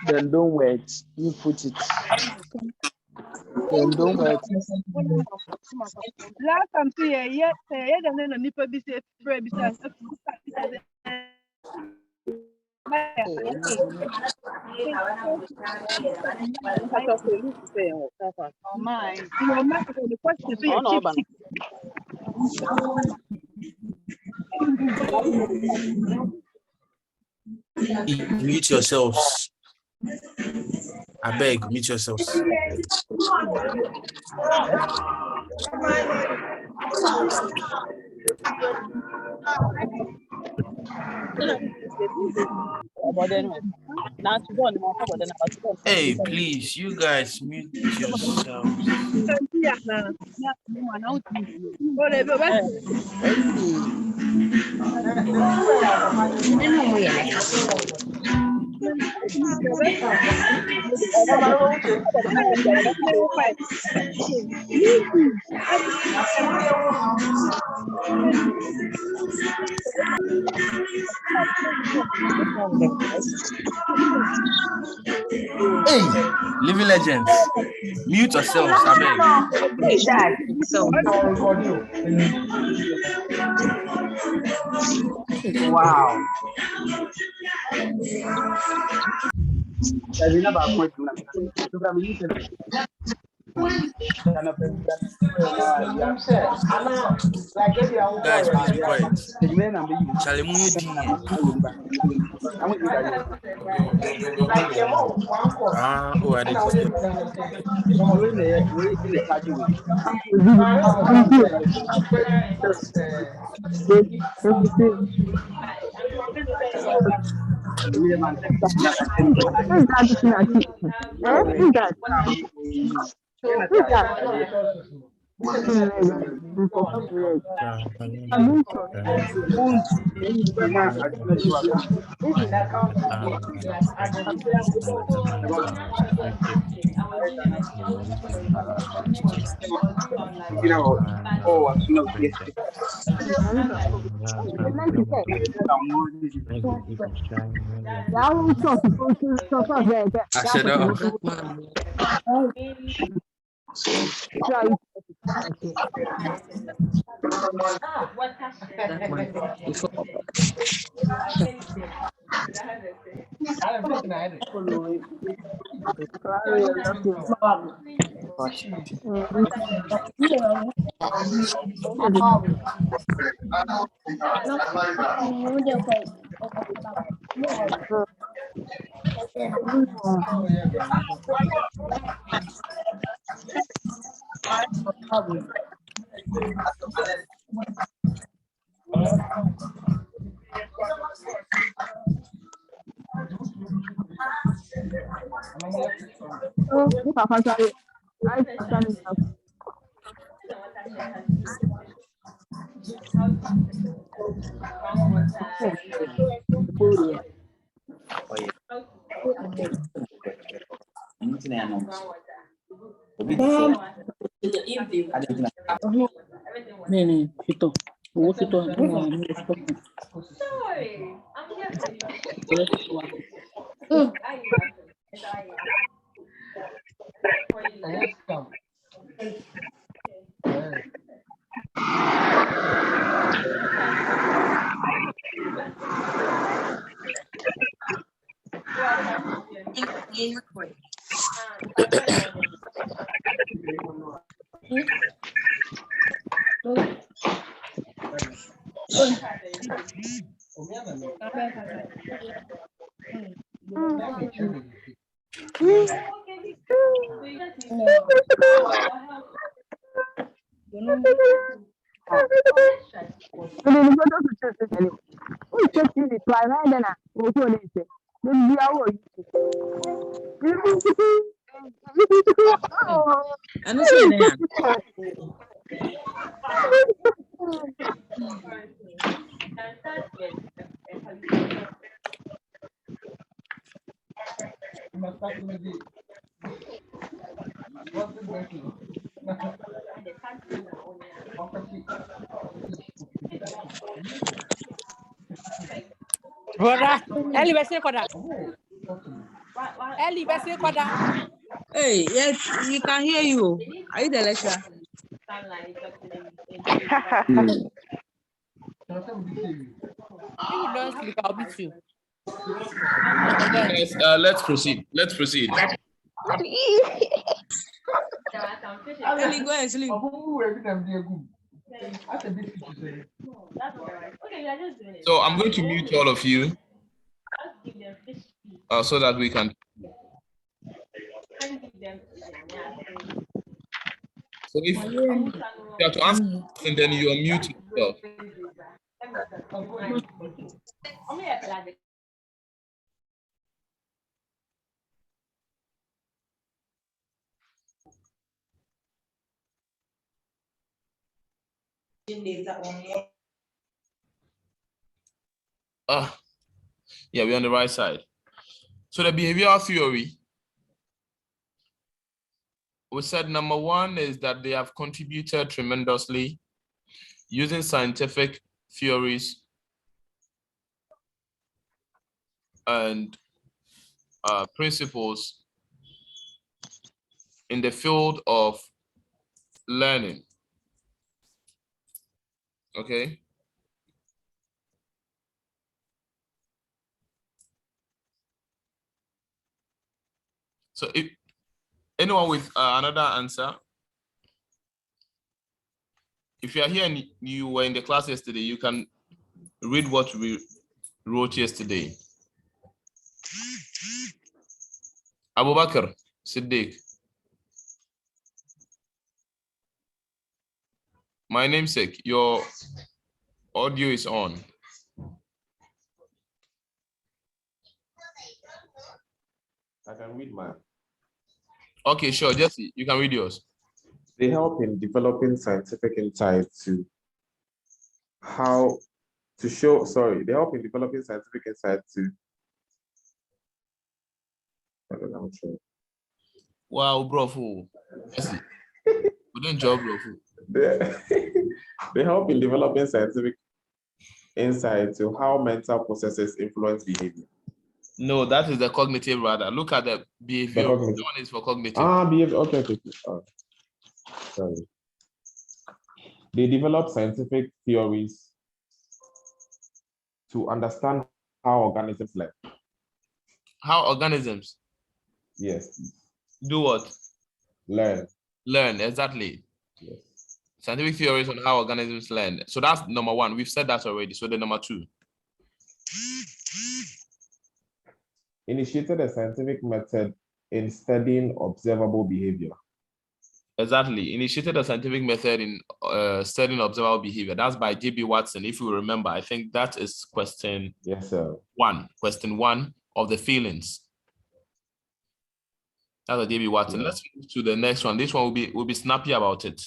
Then don't wait. You put it. Then don't wait. Last time, yeah, and then a nipper be safe, besides. Mute yourselves. I beg, mute yourselves. Hey, please, you guys mute yourselves. Hey, living legends, mute yourselves, I beg. Wow. Guys, please be quiet. Charlie oh, I did. Brother, Ellie, Hey, yes, we can hear you. Are you the lecturer? Yes, let's proceed. Let's proceed. Ellie, go and sleep. So I'm going to mute all of you so that we can. So if you have to ask something, then you unmute yourself. Yeah, we're on the right side. So the behavioral theory, we said number one is that they have contributed tremendously using scientific theories and principles in the field of learning. Okay. So if anyone with another answer, if you are here and you were in the class yesterday, you can read what we wrote yesterday. Abubakar, Siddik. My namesake, your audio is on. I can read mine. Okay, sure. Jesse, you can read yours. They help in developing scientific insight to how to show, they help in developing scientific insight to, I don't know, I'm sure. Wow, bro. Jesse, good job, bro. They help in developing scientific insight to how mental processes influence behavior. No, that is the cognitive rather. Look at the behavior. That one is for cognitive. Behavior. Okay. Sorry. They develop scientific theories to understand how organisms learn. How organisms? Yes. Do what? Learn. Learn, exactly. Yes. Scientific theories on how organisms learn. So that's number one. We've said that already. So the number two. Initiated a scientific method in studying observable behavior. Exactly. Initiated a scientific method in studying observable behavior. That's by J.B. Watson. If you remember, I think that is question one. Question one of the feelings. That's a J.B. Watson. Yeah. Let's move to the next one. This one will be snappy about it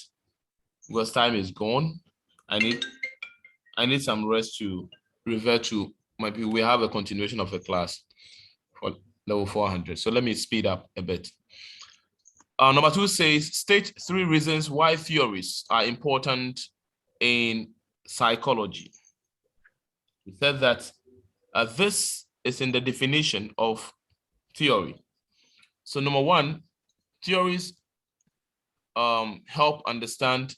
because time is gone. I need some rest to revert to my people. We have a continuation of the class for level 400. So let me speed up a bit. Number two says, state 3 reasons why theories are important in psychology. He said that this is in the definition of theory. So number one, theories help understand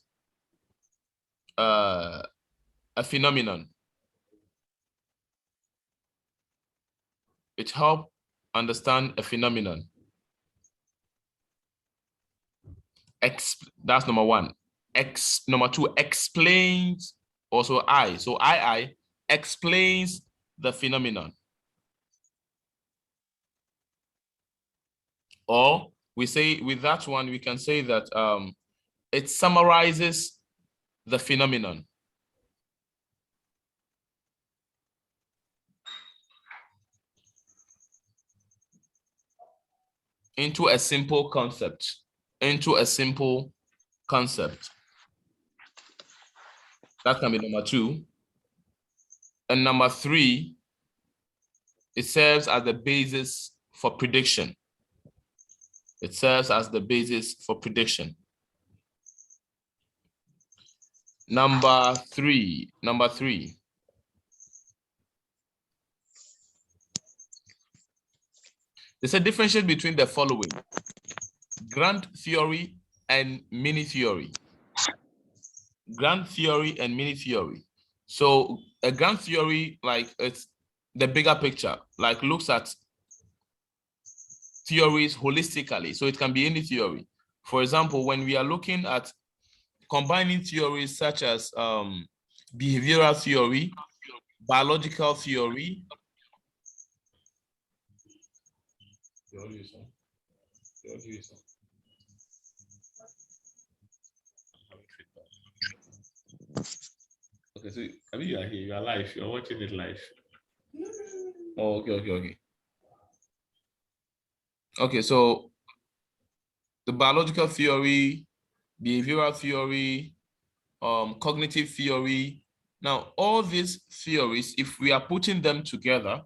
a phenomenon. It helps understand a phenomenon. That's number one. Number two, explains also I. So I explains the phenomenon. Or we say with that one, we can say that it summarizes the phenomenon. Into a simple concept. That can be number two. And number three, it serves as the basis for prediction. It serves as the basis for prediction. Number three. There's a difference between the following: grand theory and mini theory. Grand theory and mini theory. So a grand theory, like, it's the bigger picture, like looks at theories holistically. So it can be any theory. For example, when we are looking at combining theories such as behavioral theory, biological theory. Okay, so I mean, you are here, you are live, you are watching it live. Oh, okay. Okay, so the biological theory, behavioral theory, cognitive theory. Now, all these theories, if we are putting them together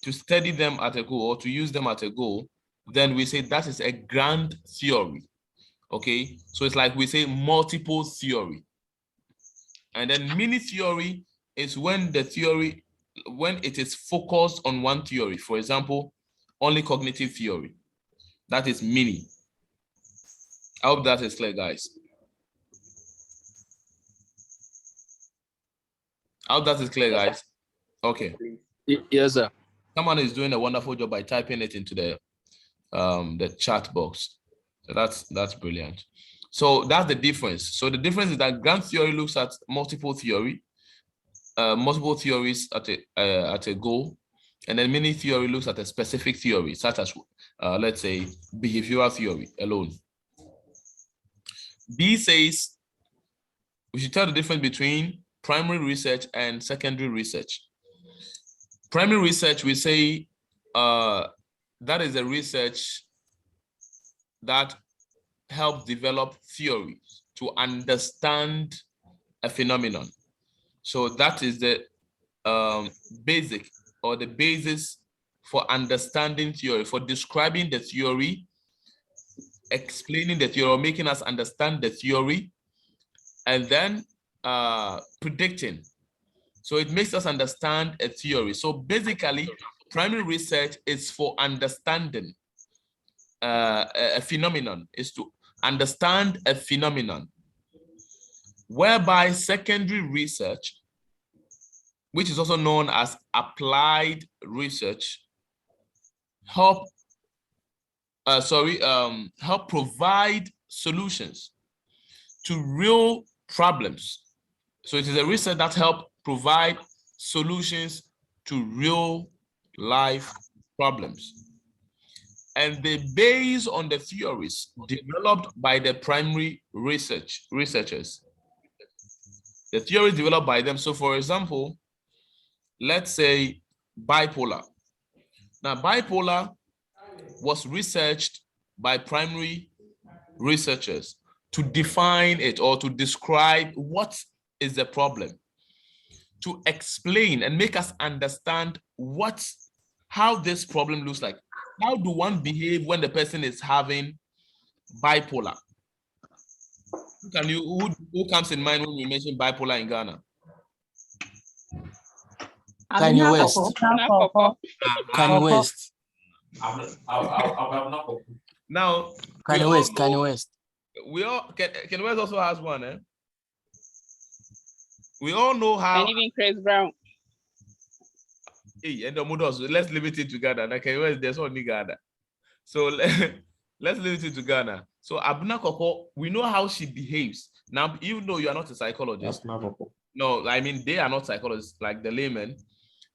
to study them at a goal or to use them at a goal, then we say that is a grand theory. Okay, so it's like we say multiple theory. And then mini theory is when the theory, when it is focused on one theory. For example, only cognitive theory. That is mini. I hope that is clear, guys. I hope that is clear, guys. Okay. Yes, sir. Someone is doing a wonderful job by typing it into the chat box. So that's brilliant. So that's the difference. So the difference is that grand theory looks at multiple theories at a goal, and then mini theory looks at a specific theory, such as let's say behavioral theory alone. B says we should tell the difference between primary research and secondary research. Primary research, we say that is a research that helps develop theories to understand a phenomenon. So that is the basic or the basis for understanding theory, for describing the theory, explaining the theory, or making us understand the theory, and then predicting. So it makes us understand a theory. So basically, primary research is for understanding a phenomenon, is to understand a phenomenon, whereby secondary research, which is also known as applied research, help provide solutions to real problems. So it is a research that helps provide solutions to real life problems. And they base on the theories developed by the primary researchers. The theories developed by them. So for example, let's say bipolar. Now, bipolar was researched by primary researchers to define it or to describe what is the problem, to explain and make us understand how this problem looks like. How do one behave when the person is having bipolar? Who comes in mind when we mention bipolar in Ghana? Kanye West. Kanye West. Now, Kanye West. We all Kanye West also has one, eh? We all know how. And even Chris Brown. Hey, and the models, let's limit it to Ghana. Now, Kanye West, there's only Ghana. So let's limit it to Ghana. So Abuna Koko, we know how she behaves. Now, even though you are not a psychologist, no, I mean, they are not psychologists like the laymen.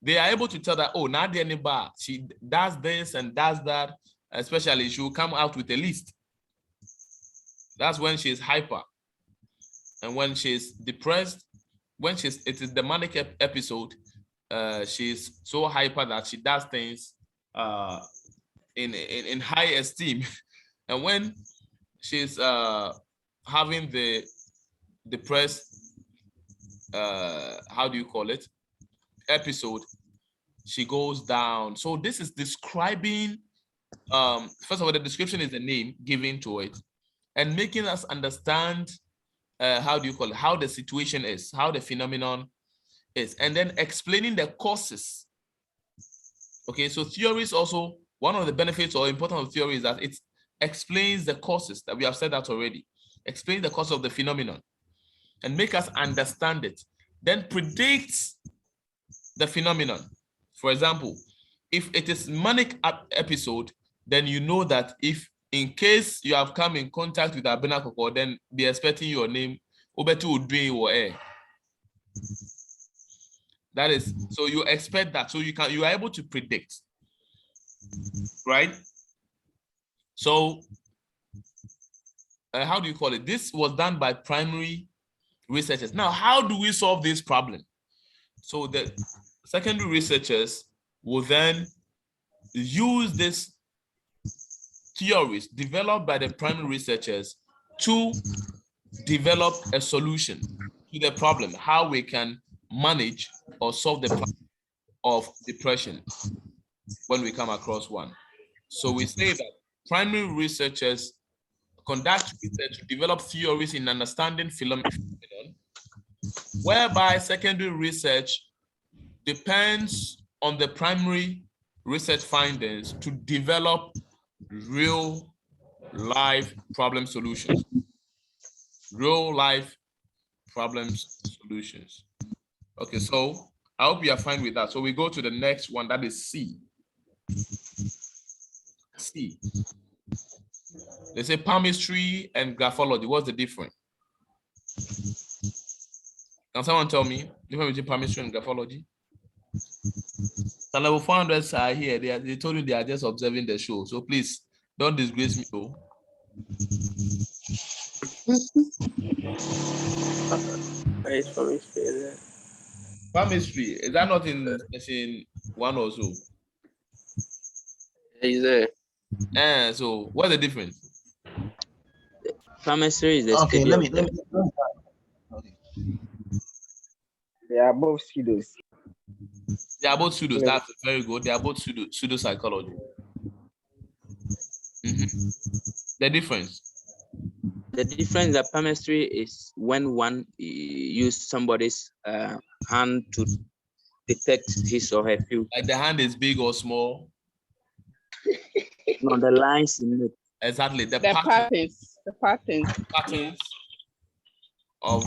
They are able to tell that, oh, Nadia Niba, she does this and does that. Especially, she will come out with a list. That's when she's hyper. And when she's depressed, it is the manic episode, she's so hyper that she does things in high esteem. And when she's having the depressed, how do you call it, episode, she goes down. So this is describing first of all, the description is the name given to it, and making us understand how do you call it, how the situation is, how the phenomenon is, and then explaining the causes. Okay, so theory is also one of the benefits or importance of theory is that it explains the causes that we have said that already. Explain the cause of the phenomenon and make us understand it. Then predicts the phenomenon. For example, if it is manic episode, then you know that if in case you have come in contact with Abena Koko, then be expecting your name Obetu Udwe or air. That is, so you expect that, so you are able to predict, right? So how do you call it? This was done by primary researchers. Now, how do we solve this problem? So the secondary researchers will then use these theories developed by the primary researchers to develop a solution to the problem, how we can manage or solve the problem of depression when we come across one. So we say that primary researchers conduct research to develop theories in understanding phenomenon, whereby secondary research depends on the primary research findings to develop real life problem solutions. Real life problem solutions. Okay, so I hope you are fine with that. So we go to the next one, that is C. C. They say palmistry and graphology. What's the difference? Can someone tell me the difference between palmistry and graphology? The level 400s are here. They told you they are just observing the show. So please don't disgrace me. Oh. Palmistry, is that not in session 1 or so? Is there? So what's the difference? Palmistry is the Okay, study let me. Okay. They are both pseudos. They are both pseudos. That's very good. They are both pseudo psychology. The difference. The difference that palmistry is when one use somebody's hand to detect his or her future. Like the hand is big or small. No, the lines in it. Exactly. The patterns of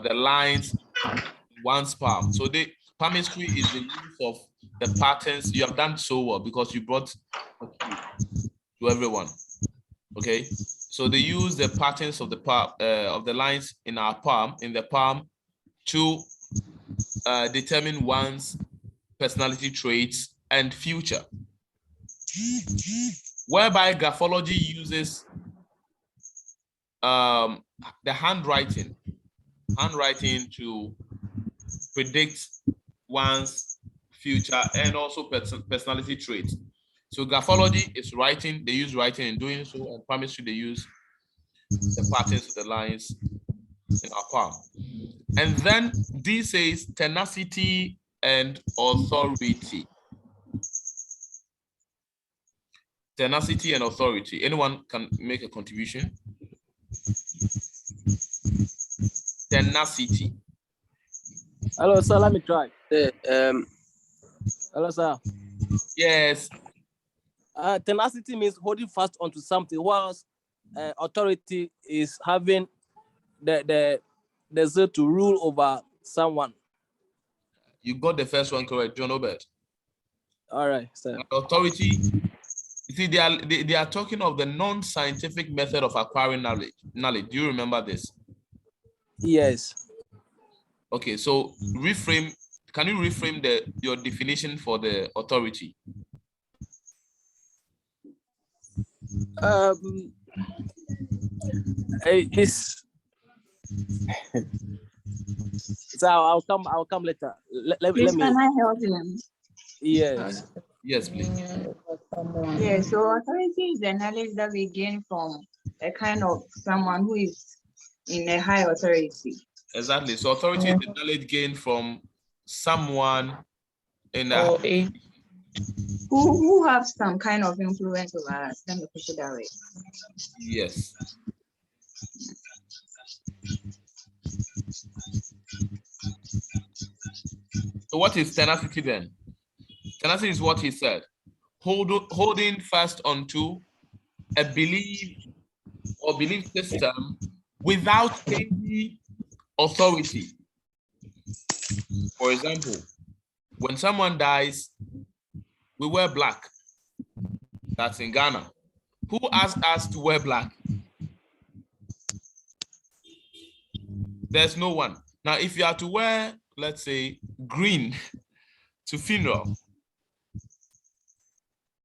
the lines in one's palm. So the palmistry is the use of the patterns. You have done so well because you brought to everyone. Okay. So they use the patterns of the palm of the lines in our palm, in the palm, to determine one's personality traits and future. Whereby graphology uses the handwriting to predict one's future and also personality traits. So graphology is writing, they use writing in doing so, and palmistry they use the patterns of the lines in our palm. And then D says tenacity and authority. Tenacity and authority. Anyone can make a contribution? Tenacity. Hello, sir. Let me try. Hello, sir. Yes. Tenacity means holding fast onto something, whilst authority is having the zeal to rule over someone. You got the first one correct, John Obert. All right, sir. Authority. You see, they are talking of the non-scientific method of acquiring knowledge. Do you remember this? Yes. Okay, so reframe. Can you reframe your definition for the authority? It's so I'll come later. Let me. Can I help him? Yes. Yes, please. Yeah, so authority is the knowledge that we gain from a kind of someone who is in a high authority. Exactly. So authority is the knowledge gained from someone in a who have some kind of influence over us. Let me put it that way. Yes. So what is tenacity then? Tenacity is what he said. Holding fast onto a belief or belief system without any authority. For example, when someone dies, we wear black. That's in Ghana. Who asked us to wear black? There's no one. Now, if you are to wear, let's say, green to funeral,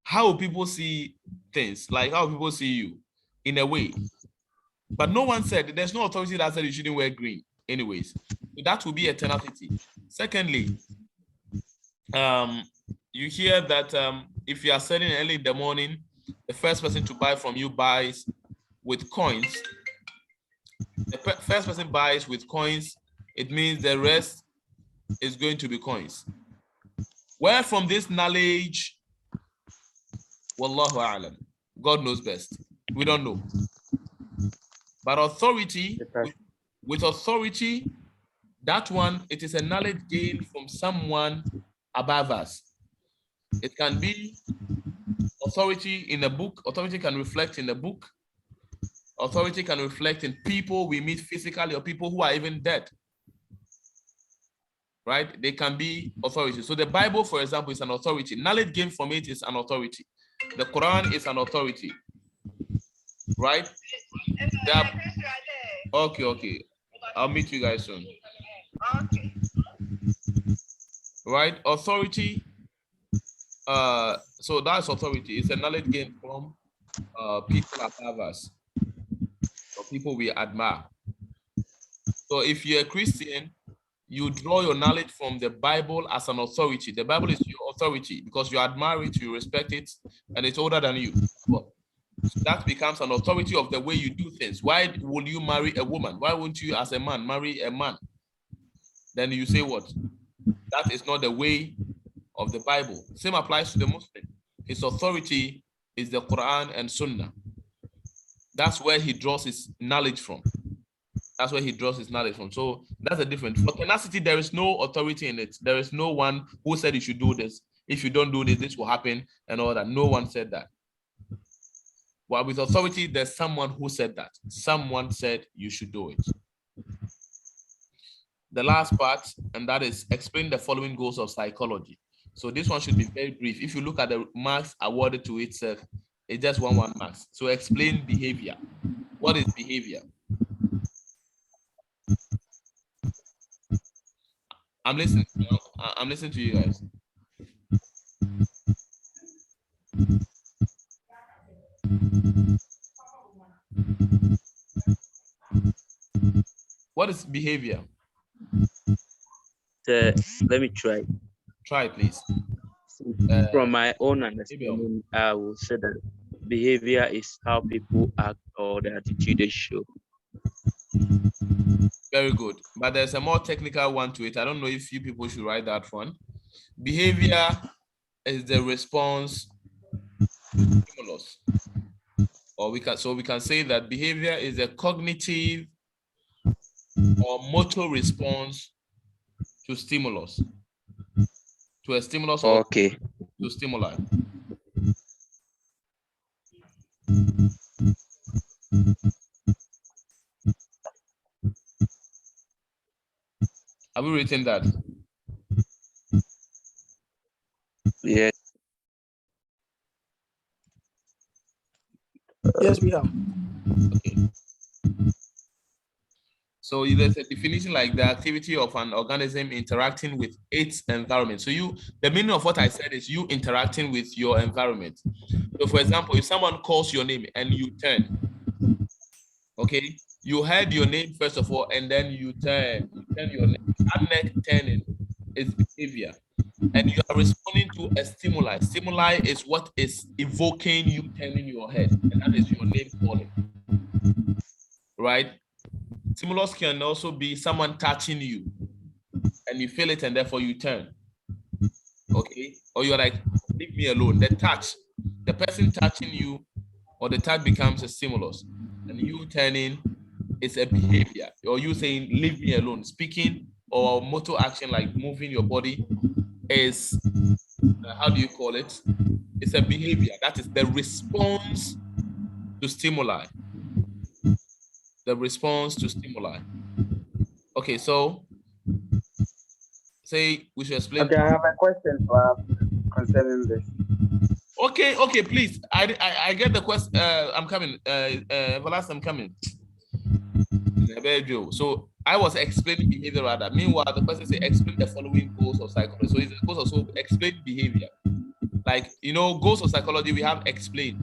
how will people see things? Like how people see you in a way. But no one said, there's no authority that said you shouldn't wear green anyways. So that will be a tenacity. Secondly, you hear that if you are selling early in the morning, the first person to buy from you buys with coins. The first person buys with coins, it means the rest is going to be coins. Where from this knowledge? Wallahu a'lam. God knows best. We don't know. But authority, with authority, that one, it is a knowledge gained from someone above us. It can be authority in a book. Authority can reflect in a book. Authority can reflect in people we meet physically or people who are even dead. Right? They can be authority. So the Bible, for example, is an authority. Knowledge gained from it is an authority. The Quran is an authority. Right? Okay. I'll meet you guys soon. Okay. Right? Authority. So that's authority. It's a knowledge gained from people above us, or people we admire. So if you're a Christian, you draw your knowledge from the Bible as an authority. The Bible is your authority because you admire it, you respect it, and it's older than you. So that becomes an authority of the way you do things. Why would you marry a woman? Why wouldn't you, as a man, marry a man? Then you say what? That is not the way of the Bible. Same applies to the Muslim. His authority is the Quran and Sunnah. That's where he draws his knowledge from. That's where he draws his knowledge from. So that's the difference. For tenacity, there is no authority in it. There is no one who said you should do this. If you don't do this, this will happen and all that. No one said that. While with authority, there's someone who said that. Someone said you should do it. The last part, and that is explain the following goals of psychology. So this one should be very brief. If you look at the marks awarded to itself, it's just one marks. So explain behavior. What is behavior? I'm listening. I'm listening to you guys. What is behavior? Let me try. Try, please. From my own understanding, I will say that behavior is how people act or the attitude they show. Very good. But there's a more technical one to it. I don't know if you people should write that one. Behavior is the response to stimulus. Or we can say that behavior is a cognitive or motor response to stimulus. To a stimulus or to stimuli. Have we written that? Yes. Yes, we have. Okay. So there's a definition like the activity of an organism interacting with its environment. So the meaning of what I said is you interacting with your environment. So for example, if someone calls your name and you turn, okay, you heard your name first of all, and then you turn your name. That neck turning is behavior. And you are responding to a stimuli. Stimuli is what is evoking you turning your head, and that is your name calling. Right? Stimulus can also be someone touching you and you feel it and therefore you turn. Okay? Or you're like leave me alone. The touch, the person touching you, or the touch becomes a stimulus, and you turning is a behavior, or you saying leave me alone. Speaking or motor action like moving your body is how do you call it? It's a behavior. That is the response to stimuli. The response to stimuli. Okay, so say we should explain. Okay, I have a question concerning this. Okay, please. I get the question. I'm coming. Everlast, I'm coming. So I was explaining behavior rather. Meanwhile, the person say explain the following goals of psychology. So it's goals also explain behavior. Like, you know, goals of psychology, we have explain.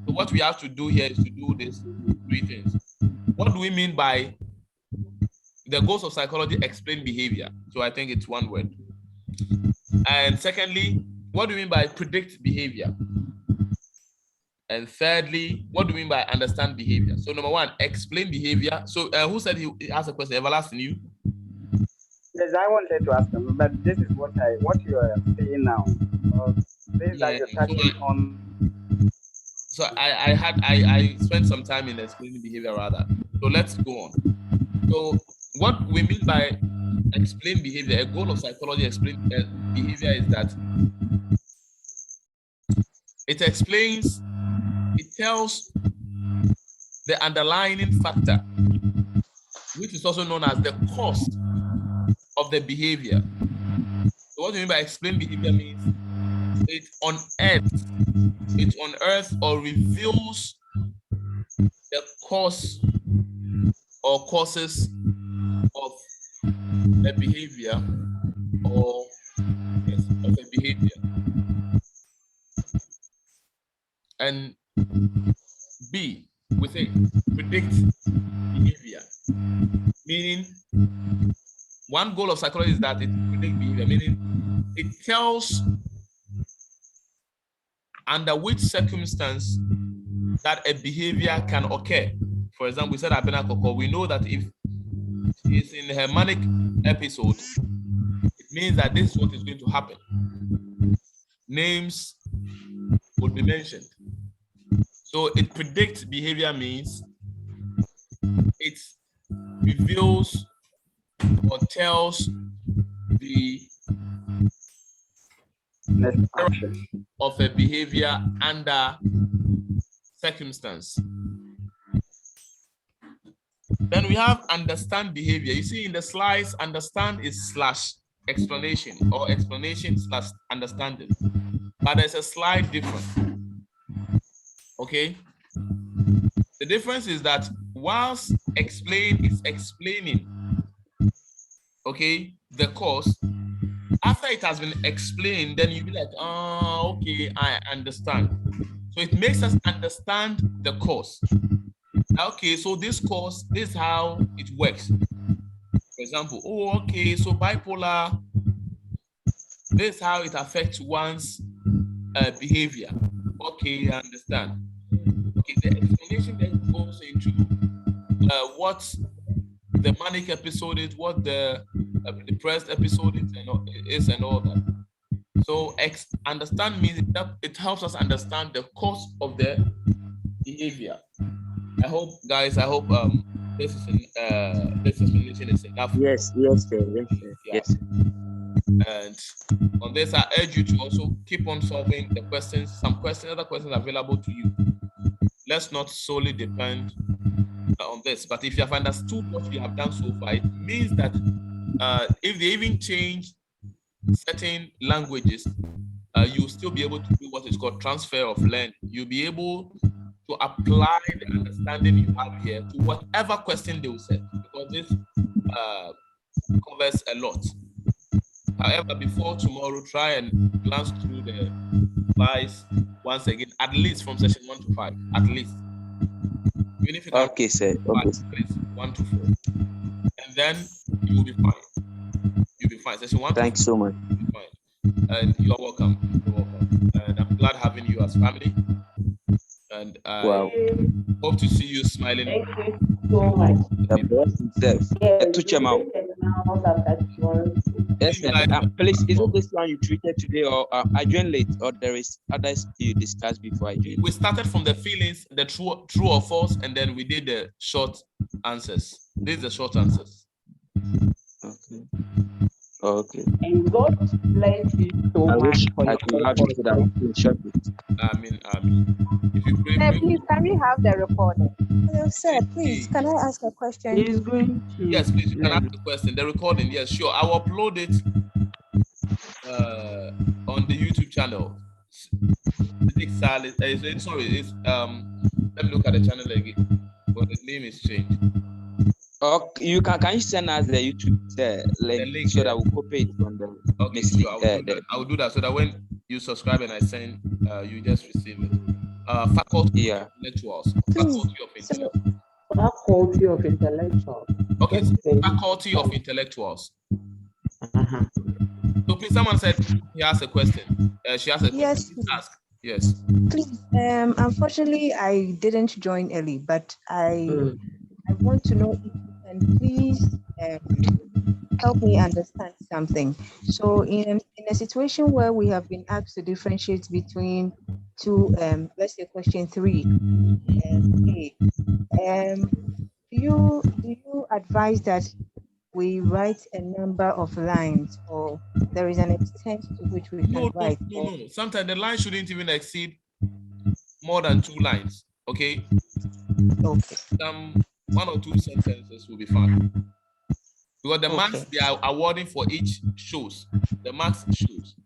So what we have to do here is to do these 3 things. What do we mean by the goals of psychology explain behavior? So I think it's one word. And secondly, what do you mean by predict behavior? And thirdly, what do you mean by understand behavior? So number 1, explain behavior. So who said he asked a question? Everlasting, you? Yes, I wanted to ask him, but this is what you are saying now. Things that you're touching on. So I spent some time in explaining behavior rather. So let's go on. So what we mean by explain behavior, a goal of psychology explain behavior is that it explains, it tells the underlying factor, which is also known as the cause of the behavior. So what do you mean by explain behavior means it unearths or reveals the cause or causes of a behavior or of a behavior. And B, we say predict behavior, meaning one goal of psychology is that it predicts behavior, meaning it tells under which circumstance that a behavior can occur. For example, we said Abena Koko, we know that if it's in her manic episode, it means that this is what is going to happen. Names would be mentioned. So it predicts behavior means it reveals or tells the of a behavior under circumstance. Then we have understand behavior. You see in the slides, understand is / explanation or explanation / understanding. But there's a slight difference. Okay? The difference is that whilst explain is explaining, okay, the cause, after it has been explained, then you'll be like, oh, okay, I understand. So it makes us understand the cause. Okay, so this cause, this is how it works. For example, oh, okay, so bipolar, this is how it affects one's behavior. Okay, I understand. Okay, the explanation then goes into what the manic episode is, what the depressed episode is, and all that. So understand means that it helps us understand the cause of the behavior. I hope, guys, this explanation is enough. Yes. And on this, I urge you to also keep on solving the questions. Other questions available to you. Let's not solely depend on this. But if you have understood what we have done so far, it means that if they even change certain languages, you'll still be able to do what is called transfer of learning. You'll be able to apply the understanding you have here to whatever question they will set, because this covers a lot. However, before tomorrow, try and glance through the slides once again, at least from session 1 to 5, at least. Even if you can, okay, sir. Okay. 1 to 4, and then you will be fine. You'll be fine. Session 1. Thanks so much. You'll be fine. And you're welcome. And I'm glad having you as family. And I hope to see you smiling. Thank you so much. God bless himself. Yes, sir. Please, is it this one you treated today, or I joined late, or there is others you discussed before I joined? We started from the feelings, the true or false, and then we did the short answers. These are the short answers. Okay. Okay. And God bless you so I much wish for I your could have it so that I could short it. I mean, if you pray, Sir, please, can we have the recording? Hello, sir, please, can I ask a question? He's going to. yes, please, you can ask the question. The recording, yes, sure. I will upload it on the YouTube channel. Siddik Salis. Sorry, it's let me look at the channel again. But the name is changed. Or you can you send us the YouTube link so that we'll copy it from the okay, sure, I will do that so that when you subscribe and I send, you just receive it. Faculty of Intellectuals. Faculty of Intellectuals. Okay, Faculty of Intellectuals. So please, someone said he has a question. She has a question. Yes. Please ask. Yes. Please, unfortunately, I didn't join early, but I want to know if you can please help me understand something. So in a situation where we have been asked to differentiate between two, let's say question 3 and A, do you advise that we write a number of lines, or there is an extent to which we can write? No. Sometimes the line shouldn't even exceed more than 2 lines. Okay. Okay. Some 1 or 2 sentences will be fine. Because the marks they are awarding for each shows. The marks shows.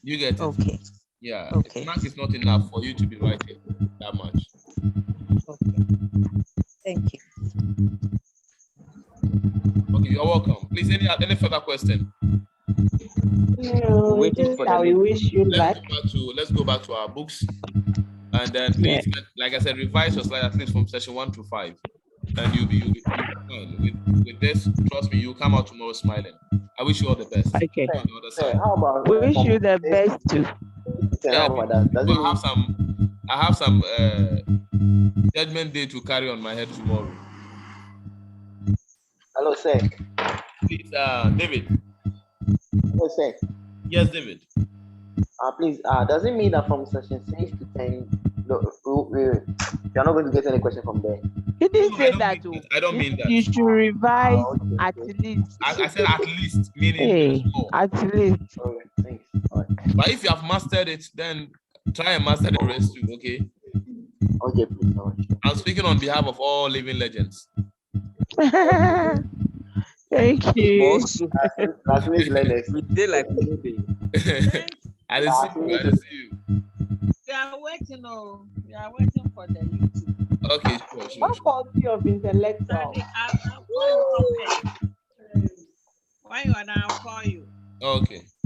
You get it? Okay. Yeah. Okay. The mark is not enough for you to be writing that much. Okay. Thank you. Okay, you're welcome. Please, any further question? No, just we wish you luck. Let's go back to our books. And then please, like I said, revise your slide at least from session 1 to 5. And you'll be fine. With this, trust me, you'll come out tomorrow smiling. I wish you all the best. Okay. On the other side. How about we wish you the best too. Yeah, I have some judgment day to carry on my head tomorrow. Hello, sir. Please, David. Hello, sir. Yes, David. Please, does it mean that from session 6 to 10, you're not going to get any question from there? He didn't say that. I don't mean that. You should revise at least. I said at least, meaning at least. Okay, thanks. Right. But if you have mastered it, then try and master the rest too, okay? Okay, please. Right. I'm speaking on behalf of all living legends. Thank you. We did like movie. I see you. We are waiting. We are waiting for the YouTube. Okay, sure. Faculty of Intellectual. Why you are now? I'll call you. Okay.